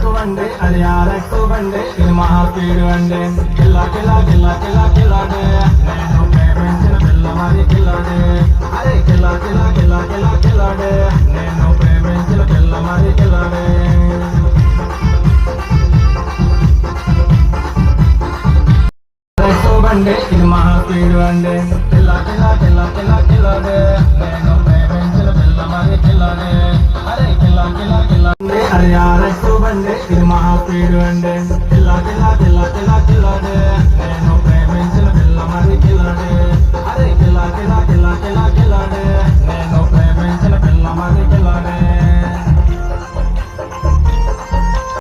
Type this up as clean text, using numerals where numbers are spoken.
బండి అది ఆర్ఎక్స్ బండి ఇది మహా స్పీడ్ బండి కిల్లా కిల్లా కిల్లా కిల్లా కిల్లాడే నేను ప్రేమించిన పిల్ల మరి కిల్లాడే అరే కిల్లా కిల్లా కిల్లా కిల్లా కిల్లాడే నేను ప్రేమించిన పిల్ల మరి కిల్లాడే బండి ఇది మహా స్పీడ్ బండి కిల్లా కిల్లా కిల్లా కిల్లా కిల్లాడే నేను ప్రేమించిన పిల్ల మరి కిల్లాడే అరే కిల్లా కిల్లా కిల్లా అది ఆర్ఎక్స్ బండి ఇది మహా స్పీడ్ బండి కిల్లా కిల్లా కిల్లా కిల్లా కిల్లాడే నేను